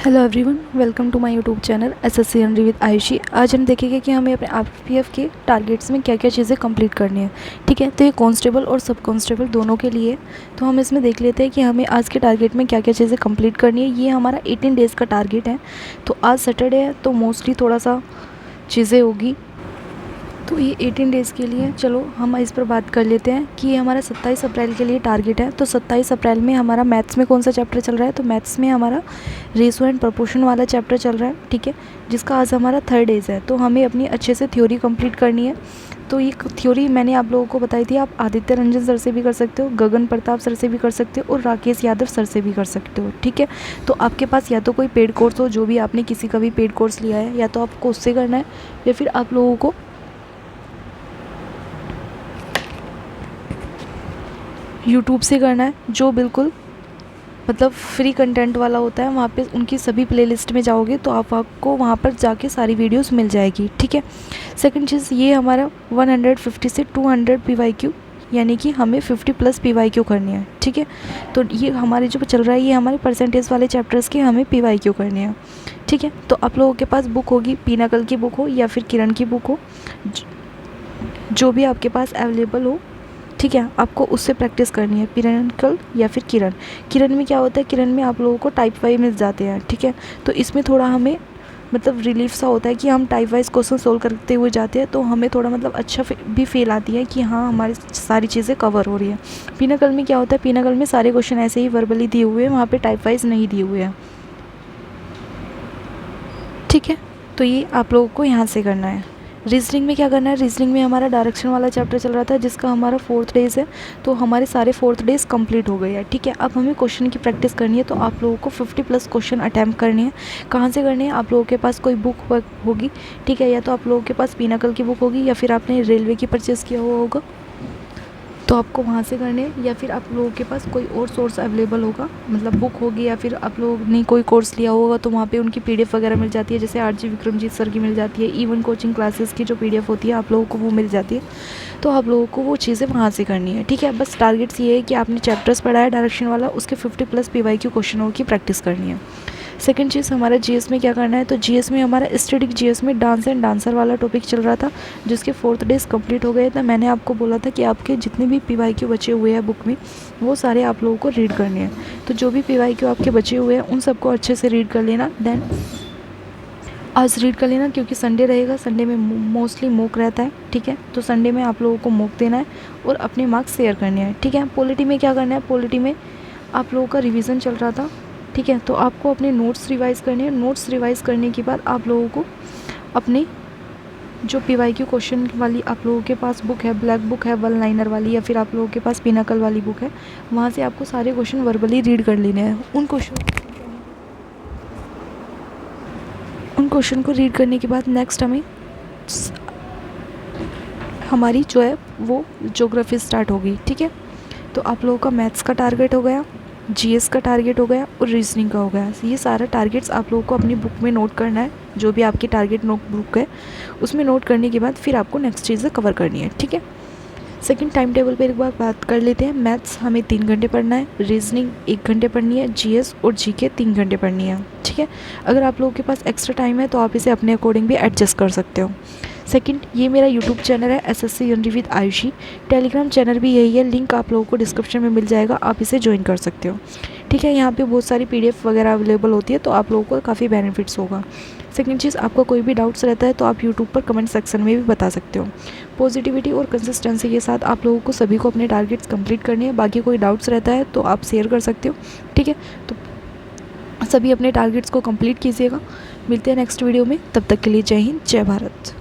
Hello everyone, welcome to my YouTube channel SSC एनरी with Ayushi. आज हम देखेंगे कि हमें अपने आरपीएफ के टारगेट्स में क्या क्या चीज़ें कंप्लीट करनी है। ठीक है, तो ये कांस्टेबल और सब कांस्टेबल दोनों के लिए। तो हम इसमें देख लेते हैं कि हमें आज के टारगेट में क्या क्या चीज़ें कंप्लीट करनी है। ये हमारा 18 डेज़ का टारगेट है। तो आज सैटरडे है तो मोस्टली थोड़ा सा चीज़ें होगी। तो ये 18 डेज़ के लिए चलो हम इस पर बात कर लेते हैं कि ये हमारा 27 अप्रैल के लिए टारगेट है। तो 27 अप्रैल में हमारा मैथ्स में कौन सा चैप्टर चल रहा है, तो मैथ्स में हमारा रेशो एंड प्रोपोर्शन वाला चैप्टर चल रहा है। ठीक है, जिसका आज हमारा 3rd डेज़ है। तो हमें अपनी अच्छे से थ्योरी कंप्लीट करनी है। तो ये थ्योरी मैंने आप लोगों को बताई थी। आप आदित्य रंजन सर से भी कर सकते हो, गगन प्रताप सर से भी कर सकते हो और राकेश यादव सर से भी कर सकते हो। ठीक है, तो आपके पास या तो कोई पेड कोर्स हो, जो भी आपने किसी का भी पेड कोर्स लिया है, या तो आपको उससे करना है, या फिर आप लोगों को यूट्यूब से करना है, जो बिल्कुल मतलब फ्री कंटेंट वाला होता है। वहाँ पे उनकी सभी प्लेलिस्ट में जाओगे तो आपको वहाँ पर जाके सारी वीडियोस मिल जाएगी। ठीक है, सेकंड चीज़ ये हमारा 150 से 200 PYQ, यानी कि हमें 50+ PYQ करनी है। ठीक है, तो ये हमारे जो चल रहा है ये हमारे परसेंटेज वाले चैप्टर्स के हमें PYQ करने हैं। ठीक है, तो आप लोगों के पास बुक होगी, पिनाकल की बुक हो या फिर किरण की बुक हो, जो भी आपके पास अवेलेबल हो। ठीक है, आपको उससे प्रैक्टिस करनी है, पिनाकल या फिर किरण। किरण में क्या होता है, किरण में आप लोगों को टाइप वाइज मिल जाते हैं। ठीक है, तो इसमें थोड़ा हमें मतलब रिलीफ सा होता है कि हम टाइप वाइज क्वेश्चन सोल्व करते हुए जाते हैं, तो हमें थोड़ा मतलब अच्छा भी फील आती है कि हाँ हमारी सारी चीज़ें कवर हो रही है। पिनाकल में क्या होता है, पिनाकल में सारे क्वेश्चन ऐसे ही वर्बली दिए हुए हैं, वहाँ पे टाइप वाइज नहीं दिए हुए हैं। ठीक है, तो ये आप लोगों को यहाँ से करना है। रीजनिंग में क्या करना है, रीजनिंग में हमारा डायरेक्शन वाला चैप्टर चल रहा था, जिसका हमारा 4th डेज़ है। तो हमारे सारे 4th डेज़ कंप्लीट हो गए हैं। ठीक है, अब हमें क्वेश्चन की प्रैक्टिस करनी है। तो आप लोगों को 50+ क्वेश्चन अटैम्प्ट करने हैं। कहाँ से करने हैं, आप लोगों के पास कोई बुक होगी। ठीक है, या तो आप लोगों के पास पिनाकल की बुक होगी, या फिर आपने रेलवे की परचेज़ किया हुआ होगा तो आपको वहाँ से करने हैं, या फिर आप लोगों के पास कोई और सोर्स अवेलेबल होगा, मतलब बुक होगी, या फिर आप लोग ने कोई कोर्स लिया होगा तो वहाँ पे उनकी PDF वगैरह मिल जाती है। जैसे RG विक्रमजीत सर की मिल जाती है, इवन कोचिंग क्लासेस की जो PDF होती है आप लोगों को वो मिल जाती है। तो आप लोगों को वो चीज़ें वहाँ से करनी है। ठीक है, बस टारगेट्स ये है कि आपने चैप्टर्स पढ़ा है डायरेक्शन वाला, उसके 50+ PYQ क्वेश्चनों की प्रैक्टिस करनी है। सेकंड चीज़ हमारा GS में क्या करना है, तो GS में हमारा स्टैटिक GS में डांस एंड डांसर वाला टॉपिक चल रहा था, जिसके 4th डेज़ कंप्लीट हो गए थे। मैंने आपको बोला था कि आपके जितने भी PYQ बचे हुए हैं बुक में, वो सारे आप लोगों को रीड करने हैं। तो जो भी PYQ आपके बचे हुए हैं उन सबको अच्छे से रीड कर लेना। देन आज रीड कर लेना, क्योंकि संडे रहेगा, संडे में मोस्टली मॉक रहता है। ठीक है, तो संडे में आप लोगों को मॉक देना है और अपने मार्क्स शेयर करने हैं। ठीक है, पॉलिटी में क्या करना है, पॉलिटी में आप लोगों का रिवीजन चल रहा था। ठीक है, तो आपको अपने नोट्स रिवाइज़ करने हैं। नोट्स रिवाइज़ करने के बाद आप लोगों को अपने जो PYQ क्वेश्चन वाली आप लोगों के पास बुक है, ब्लैक बुक है 1 लाइनर वाली, या फिर आप लोगों के पास पिनाकल वाली बुक है, वहाँ से आपको सारे क्वेश्चन वर्बली रीड कर लेने हैं। उन क्वेश्चन को रीड करने के बाद नेक्स्ट हमारी जो है वो ज्योग्राफी स्टार्ट होगी। ठीक है, तो आप लोगों का मैथ्स का टारगेट हो गया, GS का टारगेट हो गया और रीजनिंग का हो गया। ये सारा टारगेट्स आप लोगों को अपनी बुक में नोट करना है, जो भी आपकी टारगेट नोट बुक है उसमें नोट करने के बाद फिर आपको नेक्स्ट चीज़ें कवर करनी है। ठीक है, सेकंड टाइम टेबल पर एक बार बात कर लेते हैं। मैथ्स हमें 3 घंटे पढ़ना है, रीजनिंग 1 घंटे पढ़नी है, GS और GK 3 घंटे पढ़नी है। ठीक है, अगर आप लोगों के पास एक्स्ट्रा टाइम है तो आप इसे अपने अकॉर्डिंग भी एडजस्ट कर सकते हो। सेकंड, ये मेरा यूट्यूब चैनल है SSC n-ary with Ayushi. Telegram channel भी यही है, लिंक आप लोगों को डिस्क्रिप्शन में मिल जाएगा, आप इसे ज्वाइन कर सकते हो। ठीक है, यहाँ पे बहुत सारी PDF वगैरह अवेलेबल होती है, तो आप लोगों को काफ़ी बेनिफिट्स होगा। सेकंड चीज़, आपका कोई भी डाउट्स रहता है तो आप यूट्यूब पर कमेंट सेक्शन में भी बता सकते हो। पॉजिटिविटी और कंसिस्टेंसी के साथ आप लोगों को सभी को अपने टारगेट्स कंप्लीट करने हैं। बाकी कोई डाउट्स रहता है तो आप शेयर कर सकते हो। ठीक है, तो सभी अपने टारगेट्स को कंप्लीट कीजिएगा। मिलते हैं नेक्स्ट वीडियो में, तब तक के लिए जय हिंद, जय भारत।